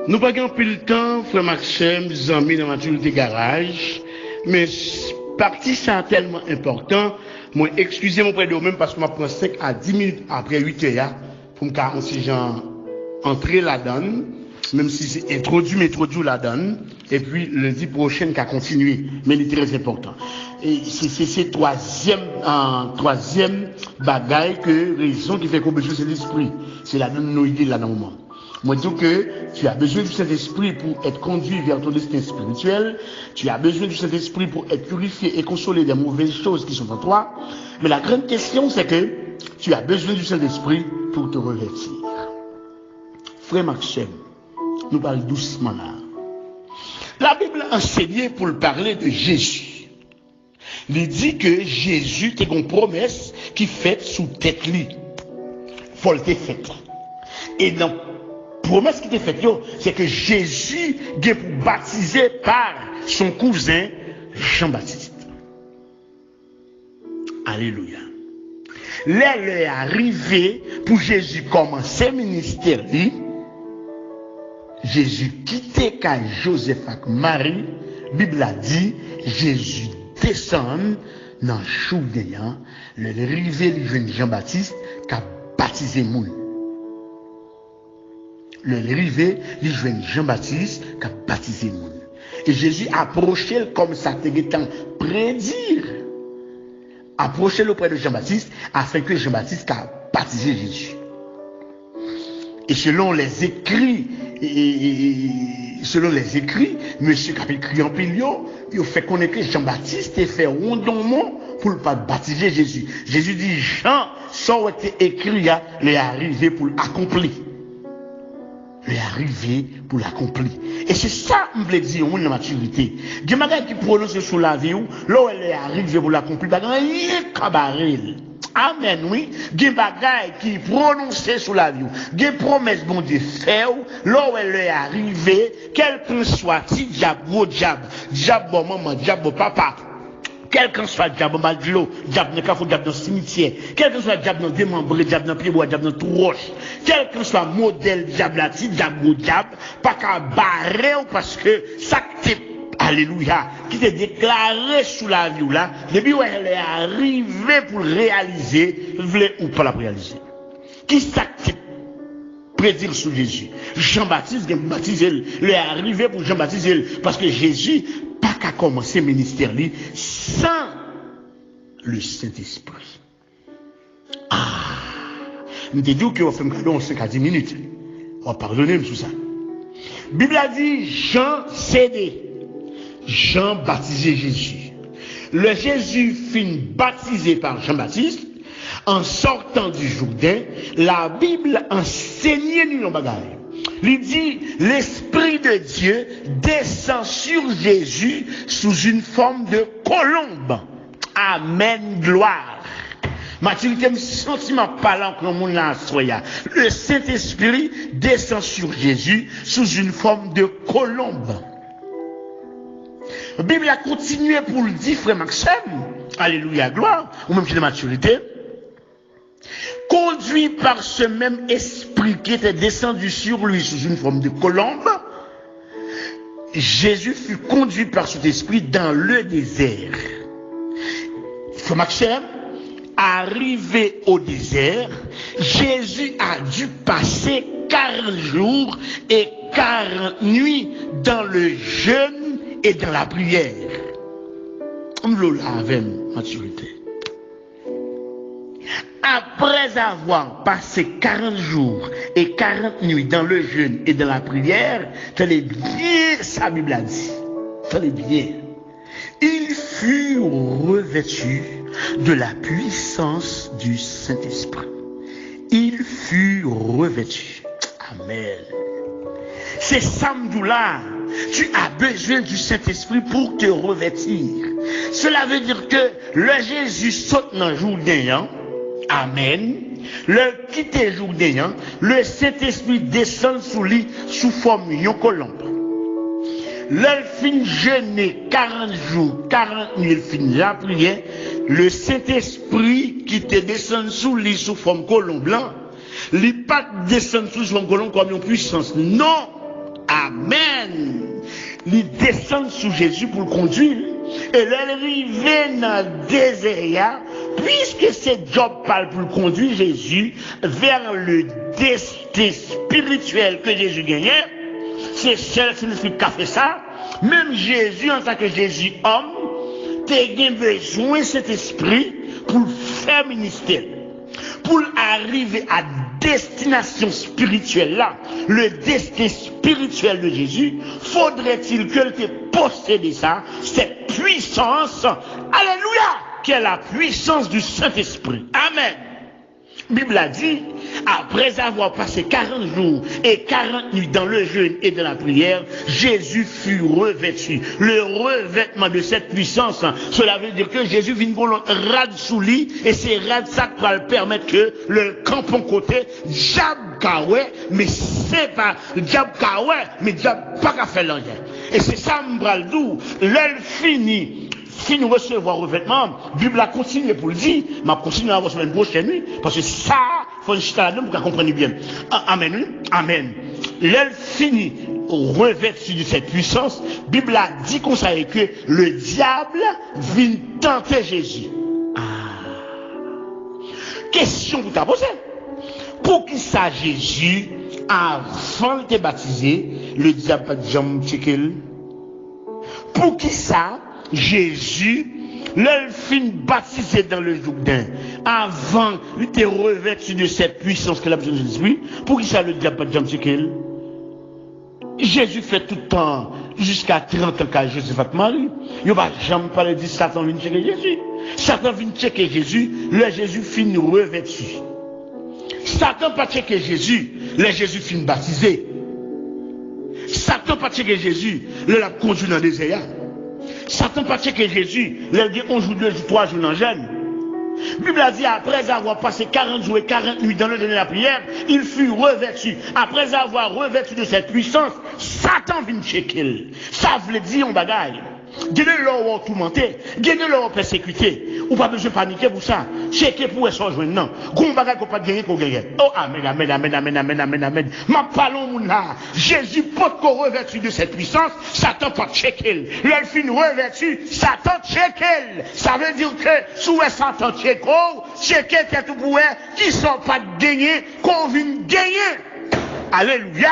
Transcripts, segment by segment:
Nous n'avons pas le temps, frère Maxime, amis dans maturité garage, mais partie ça tellement important, moi excusez mon près de vous-même parce que je prends 5 à 10 minutes après 8 heures pour me faire si j'en entrer là-dedans, même si c'est introduit là-dedans, et puis lundi prochain qu'à continuer, mais il est très important. Et c'est troisième bagaille que raison qui fait qu'on a besoin de cet esprit, c'est la donne nos idées là dans le moment. Moi, je dis que tu as besoin du Saint-Esprit pour être conduit vers ton destin spirituel. Tu as besoin du Saint-Esprit pour être purifié et consolé des mauvaises choses qui sont en toi. Mais la grande question, c'est que tu as besoin du Saint-Esprit pour te revêtir. Frère Maxime, nous parlons doucement là. La Bible enseignait pour le parler de Jésus. Il dit que Jésus était une promesse qui fait sous tête lui. Faut le faire. Et non. Promesse qui était faite, c'est que Jésus est baptisé par son cousin Jean-Baptiste. Alléluia. L'heure est arrivée pour Jésus commencer le ministère. Jésus quittait quand Joseph et Marie, la Bible a dit, Jésus descend dans le Choudéen, le rivé du jeune Jean-Baptiste qui a baptisé moun. Le rivé, il joue Jean-Baptiste qui a baptisé le monde. Et Jésus approchait comme ça, t'étant prédire. Approchait auprès de Jean-Baptiste afin que Jean-Baptiste a baptisé Jésus. Et selon les écrits, monsieur qui a écrit en pilio, il fait connaître que Jean-Baptiste a fait rondement pour ne pas baptiser Jésus. Jésus dit, Jean, ça a été écrit, il est arrivé pour l'accomplir. Il est arrivé pour l'accomplir. Et c'est ça que je veux dire, dans la maturité. Il y a des gens qui prononcent sur la vie, là où elle est arrivée pour l'accomplir, il y a un cabaret. Amen, oui. Il y a des gens qui prononcent sur la vie, il y a des promesses, bon Dieu, fait, là où elle est arrivée, quel que soit, si diable, gros diable, diable, bon maman, diable, bon papa, quel que soit le diable, mal de l'eau, diable dans le café, diable dans le cimetière, quel que soit le diable dans le démembré, diable dans le pied-bois, diable dans tout roche, quel que soit le modèle diable là-dessus, diable ou diable, pas qu'à barrer parce que ça t'est, alléluia, qui t'est déclaré sous la vie là, depuis où elle est arrivée pour réaliser, voulait ou pas la réaliser. Qui ça t'est prédire sous Jésus? Jean-Baptiste, il est baptisé, il est arrivé pour Jean-Baptiste, parce que Jésus, pas qu'à commencer le ministère sans le Saint-Esprit. Je te dis qu'on fait un cadeau en 5 à 10 minutes. On va pardonner sur ça. La Bible a dit Jean cédé. Jean baptisé Jésus. Le Jésus fut baptisé par Jean-Baptiste. En sortant du Jourdain, la Bible enseignait nous bagaille. Il dit, l'Esprit de Dieu descend sur Jésus sous une forme de colombe. Amen, gloire. Maturité, sentiment parlant que le monde a soya. Le Saint-Esprit descend sur Jésus sous une forme de colombe. La Bible a continué pour le dire, frère Maxime. Alléluia, gloire. Ou même chez la maturité. Conduit par ce même esprit qui était descendu sur lui sous une forme de colombe, Jésus fut conduit par cet esprit dans le désert. Frère Maxime, arrivé au désert, Jésus a dû passer 40 jours et 40 nuits dans le jeûne et dans la prière. On l'a avec maturité. Après avoir passé 40 jours et 40 nuits dans le jeûne et dans la prière, tenez bien sa Bible a dit. Tenez bien. Il fut revêtu de la puissance du Saint-Esprit. Il fut revêtu. Amen. C'est samedi-là. Tu as besoin du Saint-Esprit pour te revêtir. Cela veut dire que le Jésus saute dans le Jourdain. Amen. Le quitter Jourdain, le Saint-Esprit descend sous lui sous forme de colombe. Le fin jeûner 40 jours, 40 000 fin la prière, le Saint-Esprit qui te descend sous lui sous forme de colombe blanc, il pas descend sous forme de colombe comme une puissance. Non. Amen. Il descend sous Jésus pour le conduire. Et l'arrivée dans le désert, puisque c'est Job parle pour conduire Jésus vers le destin spirituel que Jésus gagnait, c'est seul qui a fait ça. Même Jésus, en tant que Jésus homme, a besoin de cet esprit pour faire ministère. Pour arriver à destination spirituelle là, le destin spirituel de Jésus, faudrait-il que posséder ça, cette puissance, alléluia, qui est la puissance du Saint-Esprit. Amen. La Bible a dit, après avoir passé 40 jours et 40 nuits dans le jeûne et dans la prière, Jésus fut revêtu. Le revêtement de cette puissance, cela veut dire que Jésus vient rad sous lit, et c'est rad ça qui va le permettre que le campon côté, Diab Kawé, mais c'est pas Diab Kawé, mais Diab pas qu'à faire l'angèle. Et c'est ça, m'braldou, l'elle finit recevoir revêtement, la Bible a continué pour le dire, mais continue à la semaine prochaine, parce que ça, il faut une chita là-dedans pour qu'on comprenne bien. Amen, amen. L'elle finit revêtu de cette puissance, la Bible a dit qu'on savait que le diable vient tenter Jésus. Question que tu as posée. Pour qui ça Jésus, avant de te baptiser, le diable n'a pas jamais checké? Pour qui ça Jésus, l'œil fin baptisé dans le Jourdain, avant il était revêtu de cette puissance que la puissance de l'esprit, pour qui ça le diable pas de jambe. Jésus fait tout le temps, jusqu'à 30 ans qu'à Joseph Marie, il ne va jamais parler de Satan vient checker Jésus. Satan vient checker Jésus, le Jésus fin revêtu. Satan pas checker Jésus, le Jésus fin baptisé. Satan pas checker Jésus, le l'a conduit dans le désert. Satan pas checker Jésus, il dit 11 jours, 2 jours, 3 jours dans le jeûne. La Bible a dit, après avoir passé 40 jours et 40 nuits dans le jeûne et la prière, il fut revêtu. Après avoir revêtu de cette puissance, Satan vient checker. Ça veut dire un bagaille. Gagnez leur tourmenté, gagnez leur persécuté. Ou pas besoin de paniquer pour ça. Checker pour être joindre non. Gon bagage qu'on pas gagner qu'on gagne. Oh amen amen amen amen amen amen amen. Ma parlons mon là. Jésus pas qu'on revêtu de cette puissance, Satan pas checker. Leur fin revêtu, Satan checker. Ça veut dire que sous Satan checker, checker tête pour qui sont pas gagner qu'on vient gagner. Alléluia.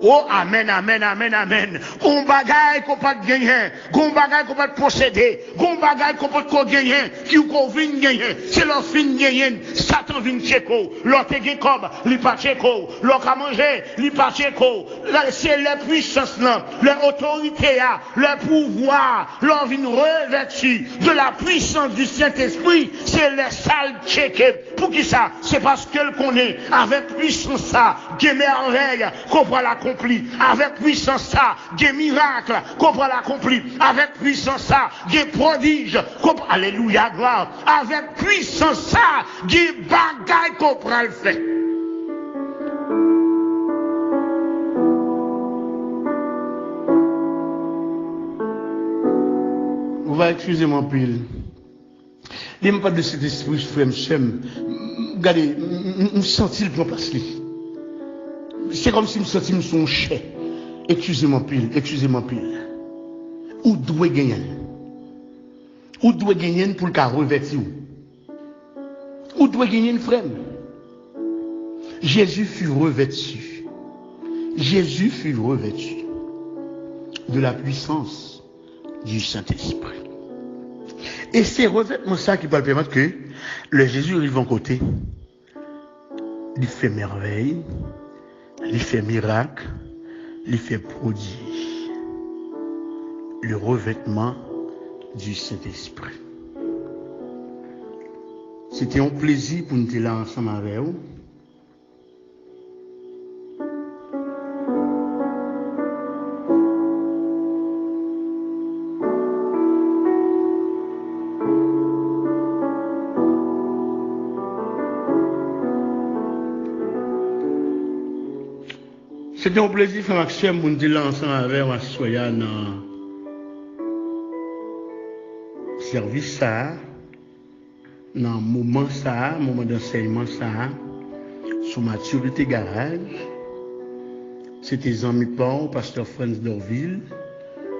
Oh, amen, amen, amen, amen. Gon bagay qu'on pas gagner, gon bagay qu'on pas posséder, gon bagay qu'on pas gagner, qui qu'on vient gagner, c'est leur fin gagner. Satan vient checker, l'autre gagne comme, li pas checker, l'autre a manger, li pas checker. C'est la puissance là, l'autorité là, le pouvoir, l'on vient revêtu de la puissance du Saint-Esprit, c'est le sale checker. Pour qui ça? C'est parce qu'elle connaît avec puissance ça, des merveilles qu'on va l'accomplir. Avec puissance ça, des miracles qu'on va l'accomplir. Avec puissance ça, des prodiges qu'on va... Alléluia, gloire. Avec puissance ça, des bagailles qu'on va le faire. Vous va excuser mon pile. Il n'y a pas de cet esprit, frère, regardez, je me sens le plan parce que c'est comme si je me sentais son chien. Excusez-moi pile. Où doit gagner? Où doit gagner pour le cas revêtir? Où doit gagner, frère? Jésus fut revêtu. Jésus fut revêtu de la puissance du Saint-Esprit. Et c'est revêtement ça qui va permettre que le Jésus arrive en côté. Il fait merveille, il fait miracle, il fait prodige. Le revêtement du Saint-Esprit. C'était un plaisir pour nous être là ensemble avec vous. C'était un plaisir pour Maxime pour nous dire ensemble avec moi soya dans service ça, dans moment ça, moment d'enseignement ça, sous maturité garage, C'était amis Paul, pasteur Franz Dorville.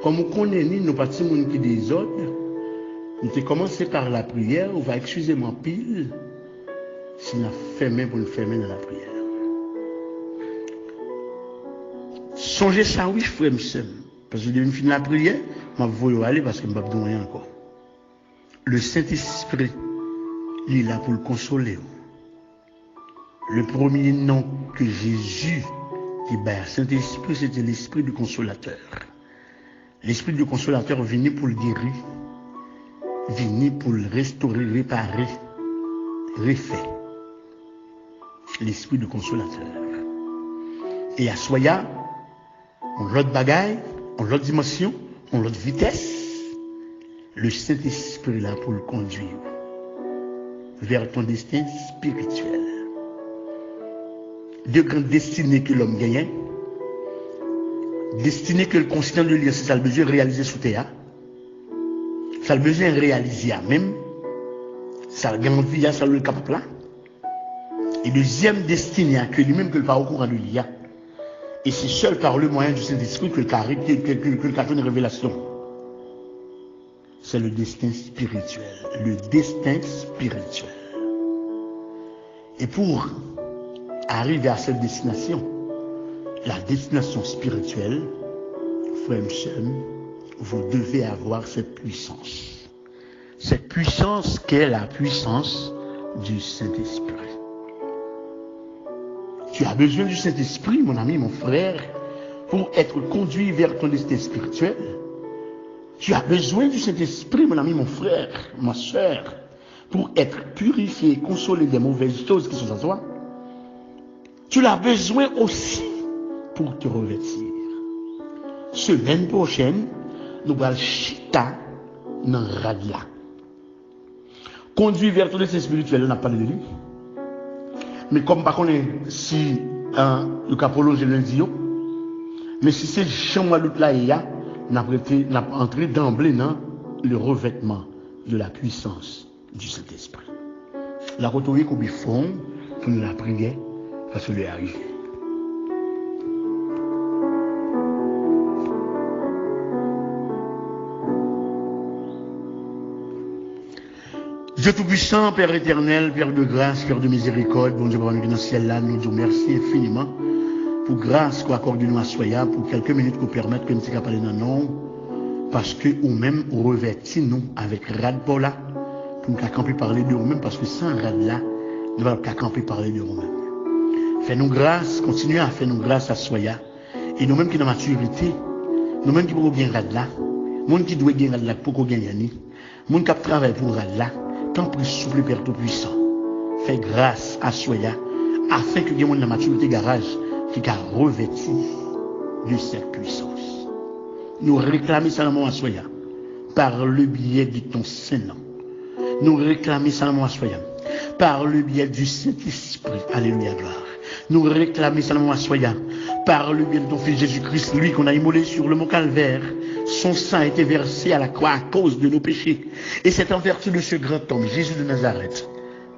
Comme on connaît nous pas de monde qui désordre, nous avons commencé par la prière, on va excuser mon pile, si on a fermé pour nous fermer dans la prière. Songez ça, oui, frère, parce que je vais finir la prière, je vais aller parce que je ne vais pas rien encore. Le Saint-Esprit, il est là pour le consoler. Le premier nom que Jésus dit, le Saint-Esprit, c'était l'Esprit du Consolateur. L'Esprit du Consolateur venu pour le guérir, venu pour le restaurer, réparer, refaire. L'Esprit du Consolateur. Et à Soya, on l'autre bagaille, on l'autre dimension, on l'autre vitesse. Le Saint-Esprit est là pour le conduire vers ton destin spirituel. Deux grandes destinées que l'homme gagne. Destinée que le conscient de lire, c'est ça le besoin de réaliser sous terre. Ça le besoin de réaliser même. Ça le gagne vie, ça le capable là. Et deuxième destinée que lui-même que le pas au courant de lire. Et c'est seul par le moyen du Saint-Esprit que le carré, que le une révélation. C'est le destin spirituel. Le destin spirituel. Et pour arriver à cette destination, la destination spirituelle, frère Michel, vous devez avoir cette puissance. Cette puissance qu'est la puissance du Saint-Esprit. Tu as besoin du Saint-Esprit, mon ami, mon frère, pour être conduit vers ton destin spirituel. Tu as besoin du Saint-Esprit, mon ami, mon frère, ma soeur, pour être purifié, consolé des mauvaises choses qui sont en toi. Tu l'as besoin aussi pour te revêtir. Semaine prochaine, nous allons chita dans Radla. Conduit vers ton destin spirituel, on n'a pas de lui. Mais comme par contre, si le cas prolongé lundi, mais si c'est chambre l'autre là, on a entré d'emblée dans le revêtement de la puissance du Saint-Esprit. La retournée qu'on fond pour nous la prière, parce que lui arrive. Dieu Tout-Puissant, Père éternel, Père de grâce, Père de miséricorde, bon Dieu, dans le ciel là, nous disons merci infiniment pour grâce qu'on accorde nous à Soya, pour quelques minutes qu'on permette que nous puissions parler dans nous, parce que nous-mêmes, on revêtit nous avec Rad Paula, pour nous camper parler de nous-mêmes, parce que sans Rad là, nous allons camper parler de nous-mêmes. Fais-nous grâce, continuez à faire nous grâce à Soya, et nous-mêmes qui dans la maturité, nous-mêmes qui pouvons bien Rad là, nous qui doit gagner Rad là pour qu'on gagne, nous qui travaillent pour Rad là, tant pis souffle Père Tout-Puissant. Fais grâce à Soya, afin que les gens dans la maturité garage qui a revêtu de cette puissance. Nous réclamons seulement à Soya, par le biais de ton Saint-Nom. Nous réclamons seulement à Soya, par le biais du Saint-Esprit. Alléluia, gloire. Nous réclamons seulement à Soya, par le biais de ton Fils Jésus-Christ, lui qu'on a immolé sur le mont Calvaire. Son sang a été versé à la croix à cause de nos péchés. Et c'est en vertu de ce grand homme, Jésus de Nazareth,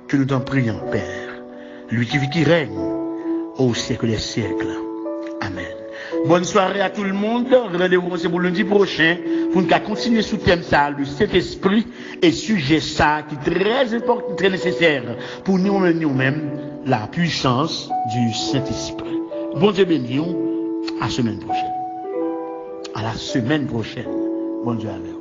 que nous t'en prions, Père. Lui qui vit, qui règne au siècle des siècles. Amen. Bonne soirée à tout le monde. Rendez-vous pour lundi prochain pour nous continuer sous thème ça, le Saint-Esprit, et sujet ça qui est très important, très nécessaire pour nous-mêmes, la puissance du Saint-Esprit. Bon Dieu béni, à la semaine prochaine. À la semaine prochaine. Bon Dieu, amen.